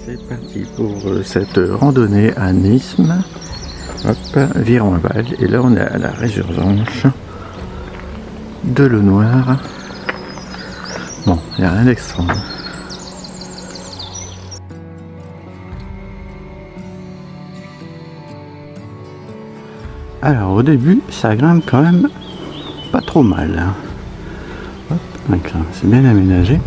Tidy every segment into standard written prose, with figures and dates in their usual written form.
C'est parti pour cette randonnée à Nismes. Hop, virons à Val. Et là on est à la résurgence de l'eau noire. Bon, il n'y a rien d'extra. Alors au début ça grimpe quand même pas trop mal. Hop, c'est bien aménagé.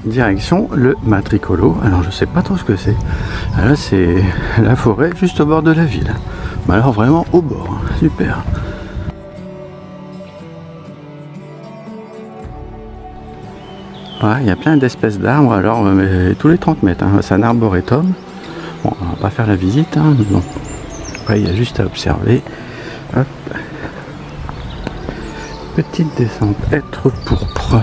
Direction le Matricolo. Alors je sais pas trop ce que c'est. Là c'est la forêt juste au bord de la ville. Mais alors vraiment au bord. Super. Il y a plein d'espèces d'arbres. Alors mais tous les 30 mètres. C'est un arboretum. Bon, on va pas faire la visite. Non. Après il y a juste à observer. Hop. Petite descente. Être pourpre.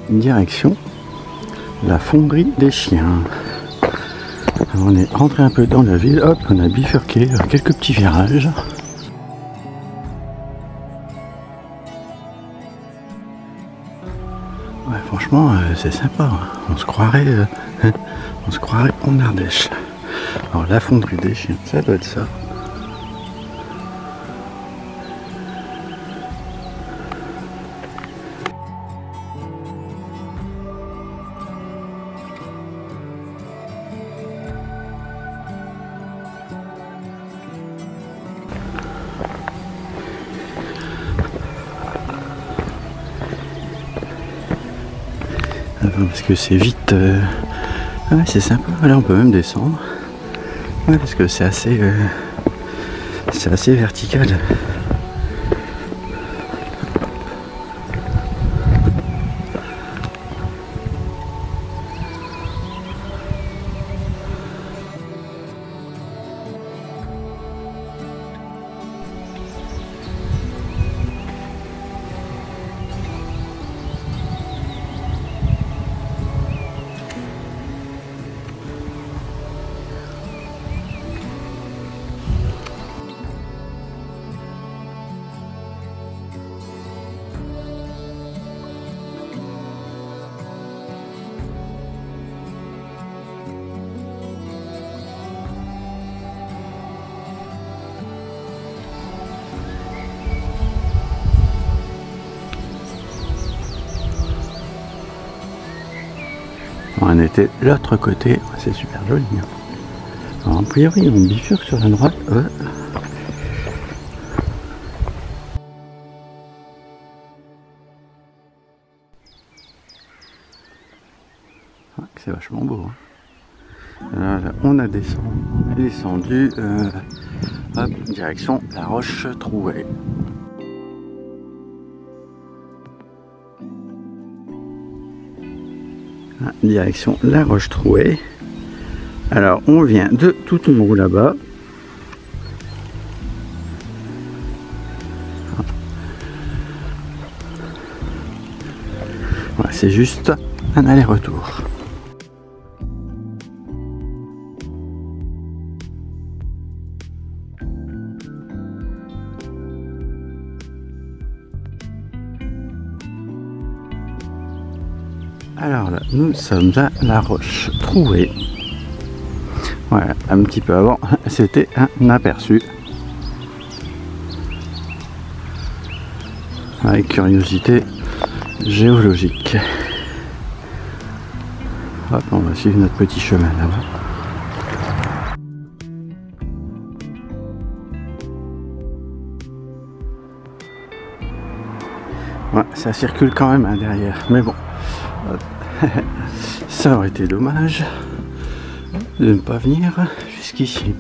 Direction la fonderie des chiens. Alors on est rentré un peu dans la ville, hop, on a bifurqué quelques petits virages. Ouais, franchement c'est sympa, on se croirait en Ardèche. Alors la fonderie des chiens, ça doit être ça. Parce que c'est vite, ouais, c'est sympa. Là on peut même descendre, ouais, parce que c'est assez vertical. On était de l'autre côté, c'est super joli. Alors, a priori on bifurque sur la droite. Ouais, c'est vachement beau. Alors, là, on a descendu, hop, direction la Roche Trouée. Direction la Roche Trouée. Alors on vient de tout en haut là-bas. Voilà, c'est juste un aller-retour. Alors là, nous sommes à la Roche Trouée. Voilà, un petit peu avant, c'était un aperçu. Avec curiosité géologique. Hop, on va suivre notre petit chemin là-bas. Ouais, ça circule quand même derrière, mais bon. Ça aurait été dommage de ne pas venir jusqu'ici.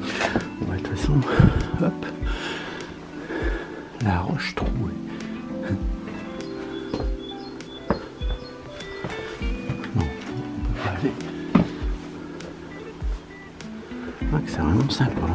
Bon, de toute façon, hop, la Roche Trouée. Non, on peut pas aller. Ah, c'est vraiment sympa.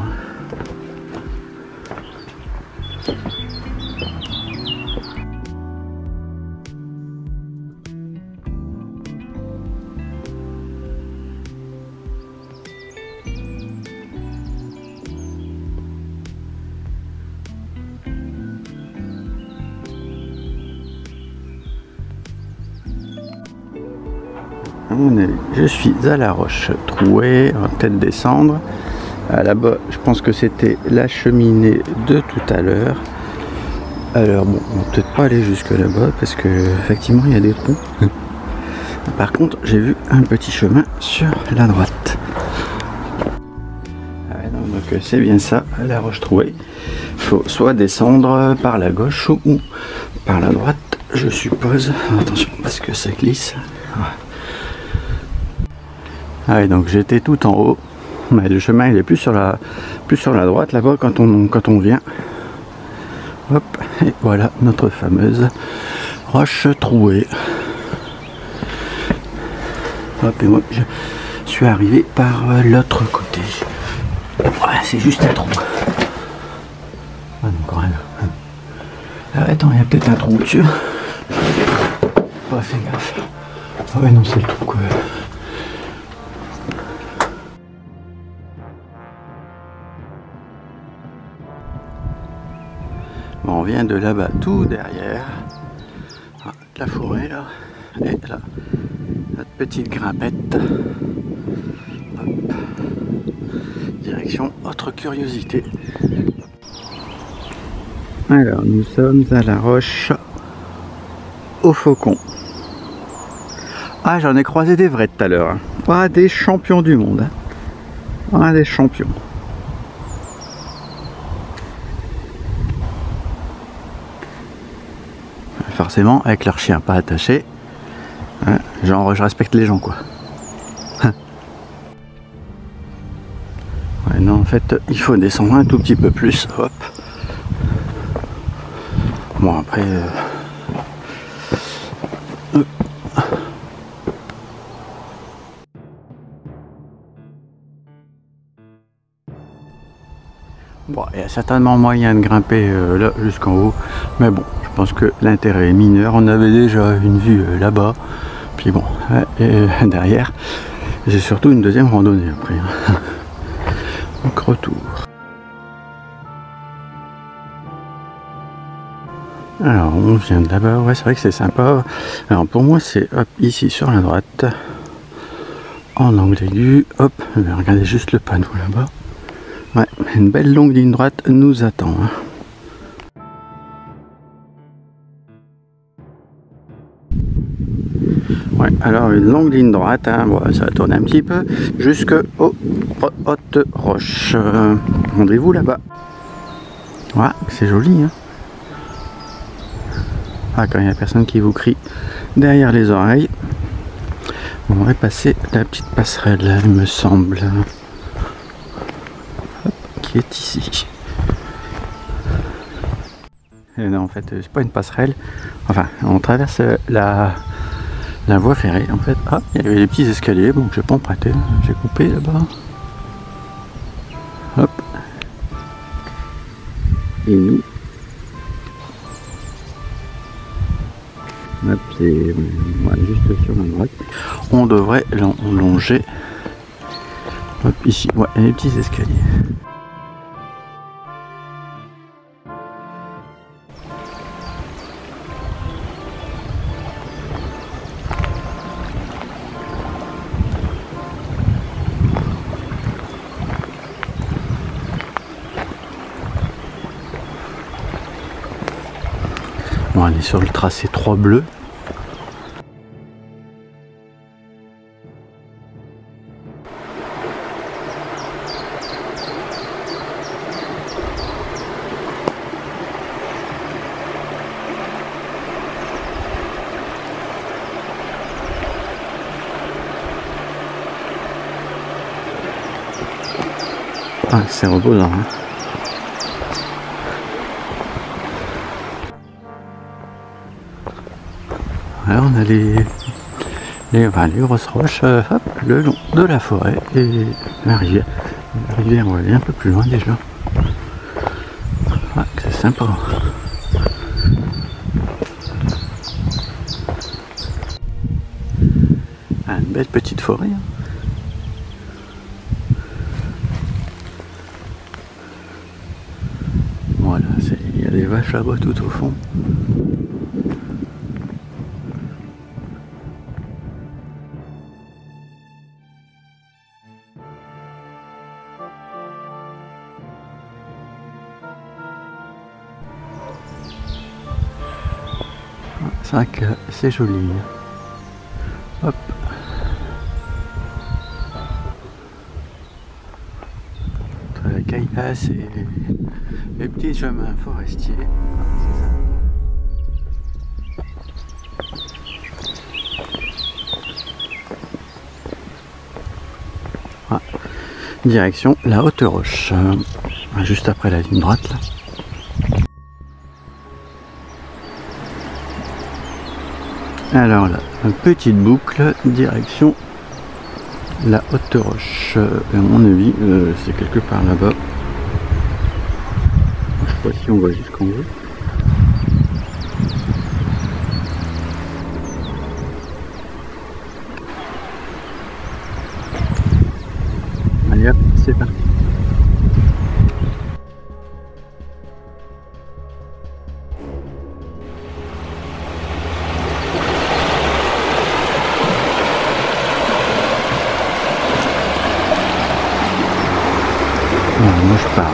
Je suis à la roche trouée, on va peut-être descendre. Là-bas, je pense que c'était la cheminée de tout à l'heure. Alors bon, on va peut-être pas aller jusque là-bas parce que effectivement il y a des trous. Par contre, j'ai vu un petit chemin sur la droite. Donc c'est bien ça, la roche trouée. Il faut soit descendre par la gauche ou par la droite, je suppose. Attention parce que ça glisse. Ah ouais, donc j'étais tout en haut, mais le chemin il est plus sur la droite là-bas quand on vient. Hop, et voilà notre fameuse roche trouée. Hop, et moi je suis arrivé par l'autre côté. Ouais, c'est juste un trou. Ah non, quand même. Ah, attends, il y a peut-être un trou dessus. Oh, fais gaffe. Ah ouais, non, c'est le trou quoi. Bon, on vient de là-bas, tout derrière. Ah, de la forêt là. Et là, notre petite grimpette. Hop. Direction autre curiosité. Alors, nous sommes à la roche au faucon. Ah, j'en ai croisé des vrais tout à l'heure. Hein. Pas des champions du monde. Hein. Pas des champions. Forcément, avec leur chien pas attaché. Hein, genre, je respecte les gens, quoi. Ouais, non, en fait, il faut descendre un tout petit peu plus. Hop. Bon, après... Bon, il y a certainement moyen de grimper là jusqu'en haut, mais bon, je pense que l'intérêt est mineur. On avait déjà une vue là-bas, puis bon, et derrière, j'ai surtout une deuxième randonnée après. Donc retour. Alors on vient de là-bas, ouais c'est vrai que c'est sympa. Alors pour moi c'est hop ici sur la droite, en angle aigu, hop, regardez juste le panneau là-bas. Ouais, une belle longue ligne droite nous attend. Hein. Ouais, alors une longue ligne droite, hein, bon, ça va tourner un petit peu, jusqu'aux hautes roches. Rendez-vous là-bas. Ouais, c'est joli. Hein. Ah, quand il n'y a personne qui vous crie derrière les oreilles. On va passer la petite passerelle, il me semble. Hop, qui est ici. Et non, en fait, c'est pas une passerelle. Enfin, on traverse la voie ferrée. En fait, ah, il y avait des petits escaliers, donc je vais pas emprunter. J'ai coupé là-bas. Hop. Et nous. Hop, c'est voilà, juste sur la droite. On devrait longer. Hop, ici. Ouais, il y a des petits escaliers. Bon, on est sur le tracé 3 bleu. Ah, c'est reposant. Hein. Alors on a les grosses roches hop, le long de la forêt et la rivière. La rivière, on va aller un peu plus loin déjà. Ah, c'est sympa. Ah, une belle petite forêt. Hein. Voilà, il y a des vaches là-bas tout au fond. C'est vrai que c'est joli. Hop. Entre la caillasse et les petits chemins forestiers. Ah, direction la Haute Roche. Juste après la ligne droite là. Alors là, une petite boucle, direction la Haute Roche. À mon avis, c'est quelque part là-bas. Je sais pas si on va jusqu'en haut. Allez hop, c'est parti. Moi je pars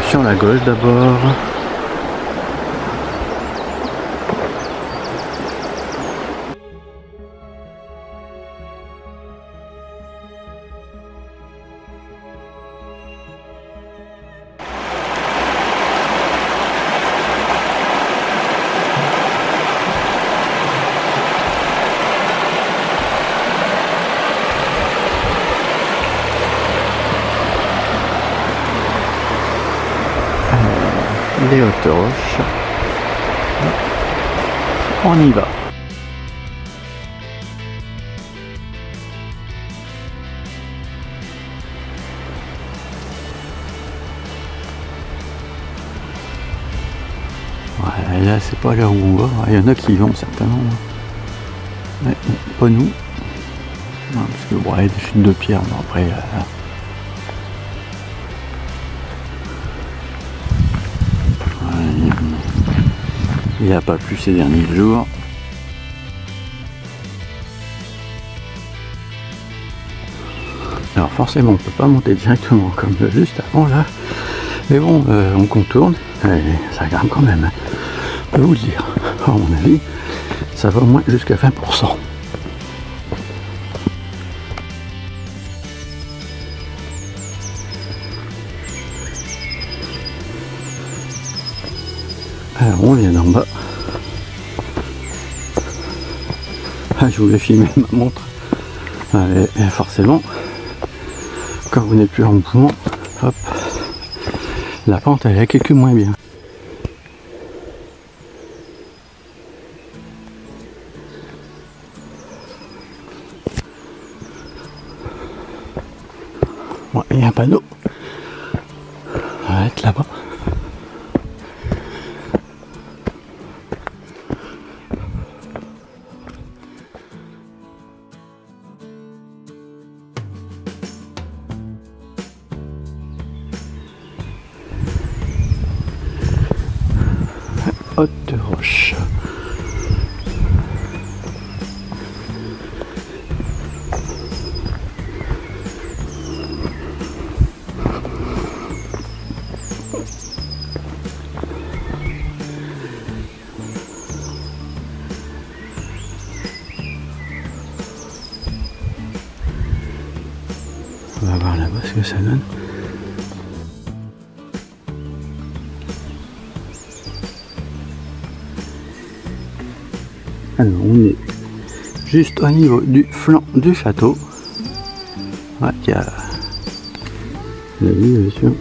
sur la gauche d'abord. Les Hautes Roches. On y va. Voilà, là c'est pas là où on va. Il y en a qui y vont certainement. Ouais, pas nous. Non, parce que bon, il y a des chutes de pierre, mais après. Il n'y a pas plu ces derniers jours. Alors forcément on ne peut pas monter directement comme juste avant là. Mais bon, on contourne. Et ça grimpe quand même. Je peux vous le dire. À mon avis, ça va au moins jusqu'à 20%. Alors on vient d'en bas. Ah, je voulais filmer ma montre. Et forcément, quand vous n'êtes plus en mouvement, hop, la pente elle est quelque moins bien. Bon, il y a un panneau. On va être là-bas. Haute Roche. On va voir là-bas ce que ça donne. Alors on est juste au niveau du flanc du château. Ouais, il y a la vue sur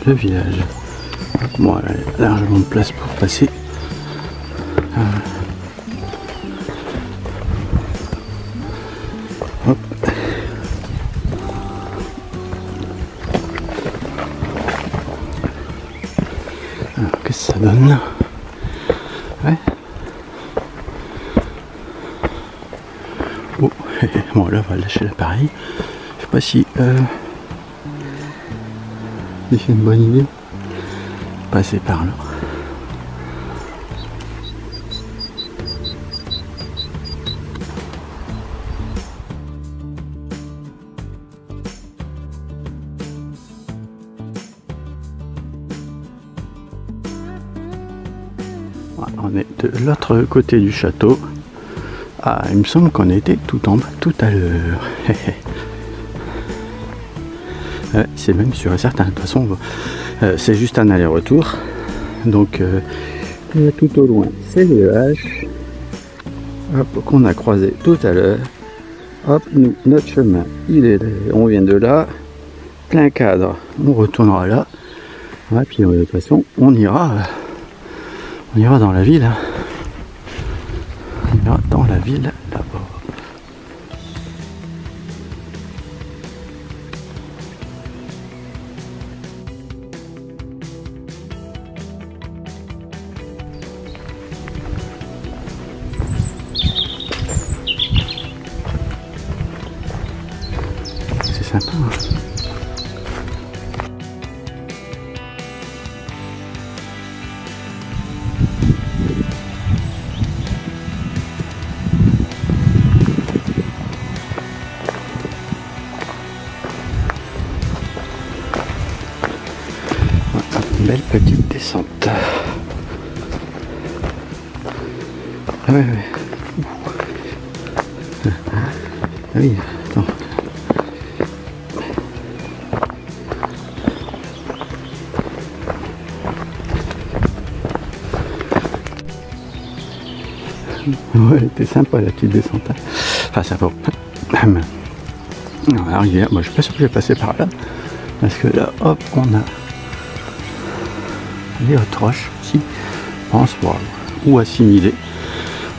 le village. Bon, il y a largement de place pour passer. Hop. Alors, qu'est-ce que ça donne là? Ouais. Oh, bon là on va lâcher l'appareil. Je sais pas si c'est une bonne idée. Passer par là. On est de l'autre côté du château. Ah, il me semble qu'on était tout en bas tout à l'heure. C'est même sûr et certain. De toute façon, c'est juste un aller-retour. Donc, tout au loin, c'est le H. Hop, qu'on a croisé tout à l'heure. Hop, nous, notre chemin, il est là. On vient de là. Plein cadre, on retournera là. Ouais, puis de toute façon, on ira dans la ville. On ira dans la ville d'abord. C'est sympa, hein. Belle petite descente. Ah ouais. Ah oui, attends. Ouais, elle était sympa la petite descente. Enfin, ça va. La rivière, moi je suis pas sûr que je vais passer par là. Parce que là, hop, on a les hautes roches, si, je pense, ou assimilées.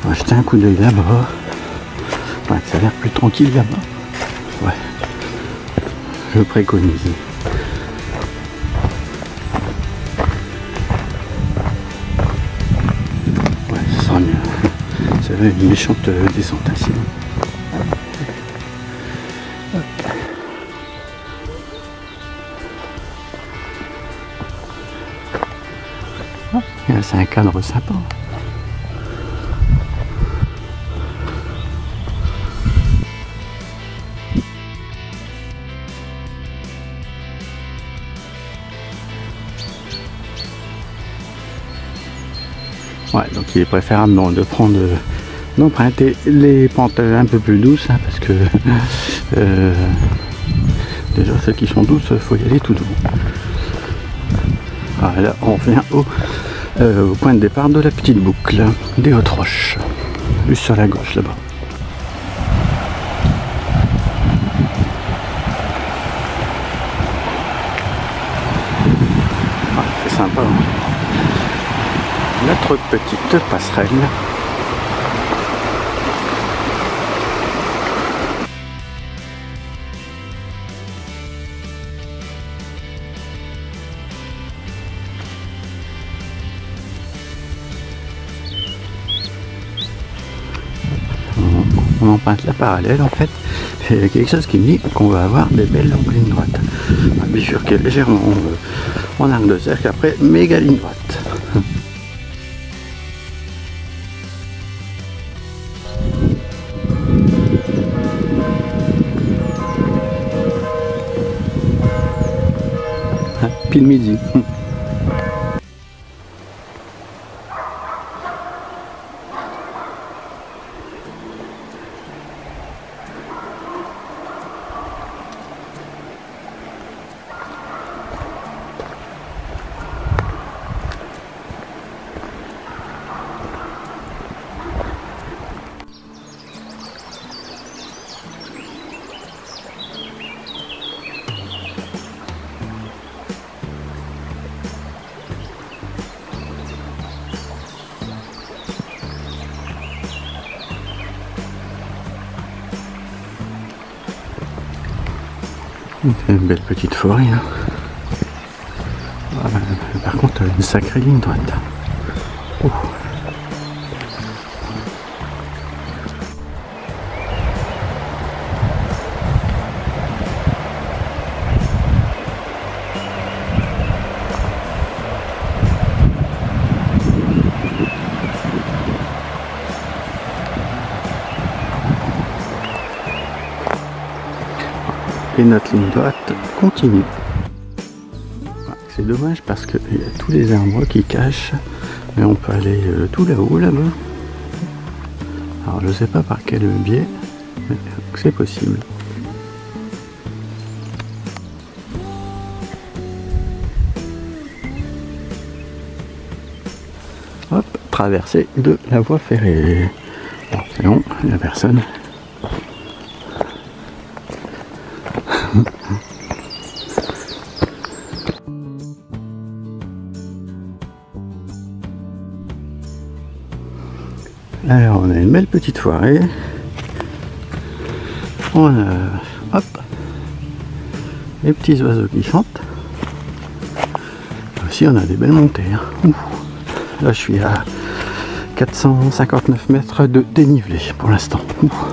On va jeter un coup d'œil là-bas. Ouais, ça a l'air plus tranquille là-bas. Ouais, je préconise. Ouais, ça sera mieux. Ça va une méchante descente ainsi. C'est un cadre sympa. Ouais, donc il est préférable d'emprunter les pentes un peu plus douces, hein, parce que déjà celles qui sont douces, il faut y aller tout doux. Voilà, on revient au point de départ de la petite boucle des hautes roches, juste sur la gauche là-bas. Ah, c'est sympa, hein. Notre petite passerelle. On emprunte la parallèle en fait. C'est quelque chose qui me dit qu'on va avoir des belles longues lignes droites. On va bifurquer légèrement en arc de cercle, après méga ligne droite. Pile midi. C'est une belle petite forêt, hein. Ah, par contre, une sacrée ligne droite. Oh. Et notre ligne droite continue. C'est dommage parce qu'il y a tous les arbres qui cachent, mais on peut aller tout là-haut, là-bas. Alors je sais pas par quel biais, mais c'est possible. Hop, traversée de la voie ferrée. Bon, c'est bon, il n'y a personne. Alors on a une belle petite forêt. On a hop les petits oiseaux qui chantent. Aussi on a des belles montées. Hein. Là je suis à 459 mètres de dénivelé pour l'instant.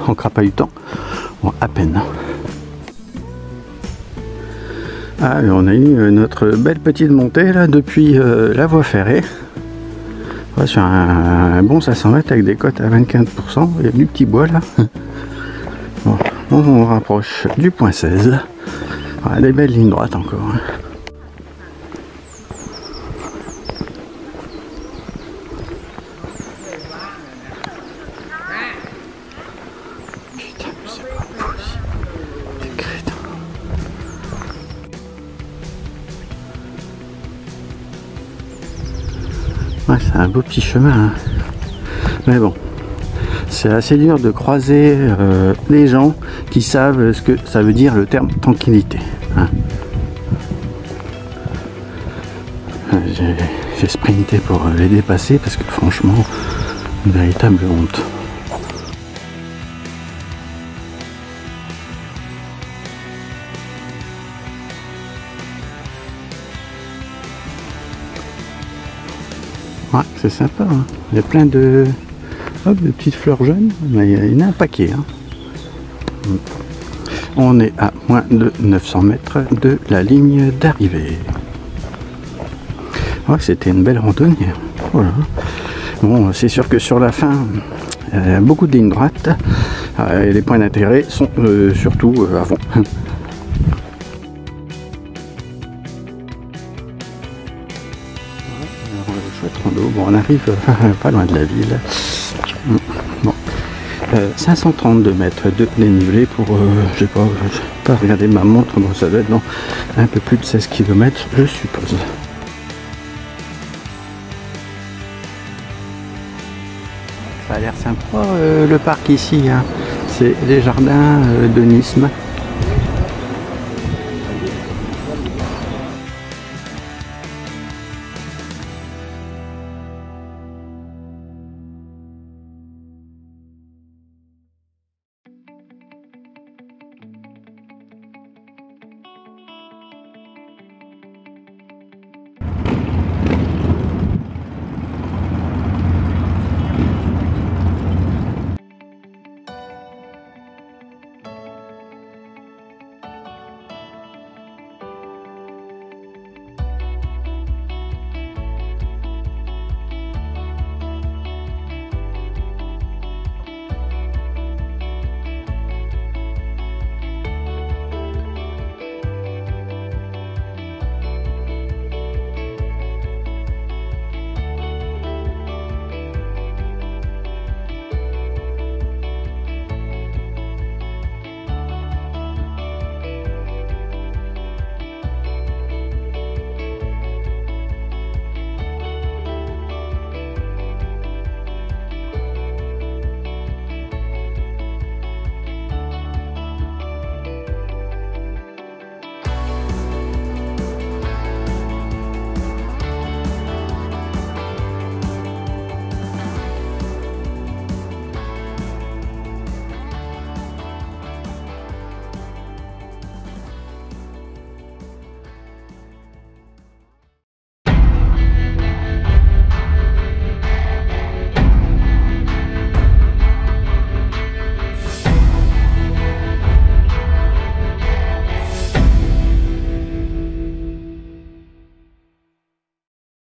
En crapahutant. Bon, à peine. Ah, et on a eu notre belle petite montée là depuis la voie ferrée. Sur un bon 500 mètres avec des cotes à 25%, il y a du petit bois là. Bon, on rapproche du point 16. Voilà, des belles lignes droites encore. Putain, c'est pas possible. Des crétins. Ouais, c'est un beau petit chemin, hein. Mais bon, c'est assez dur de croiser des gens qui savent ce que ça veut dire le terme tranquillité. Hein. J'ai sprinté pour les dépasser parce que franchement, une véritable honte. Ouais, c'est sympa, hein. Il y a plein de, de petites fleurs jaunes, mais il y en a un paquet. Hein. On est à moins de 900 mètres de la ligne d'arrivée. Ouais, c'était une belle randonnée. Voilà. Bon, c'est sûr que sur la fin, il y a beaucoup de lignes droites. Et les points d'intérêt sont surtout à fond. Chouette rando. Bon, on arrive pas loin de la ville. Bon, 532 mètres de dénivelé pour, je sais pas regarder ma montre, bon, ça doit être dans un peu plus de 16 km, je suppose. Ça a l'air sympa le parc ici, hein. C'est les jardins de Nismes.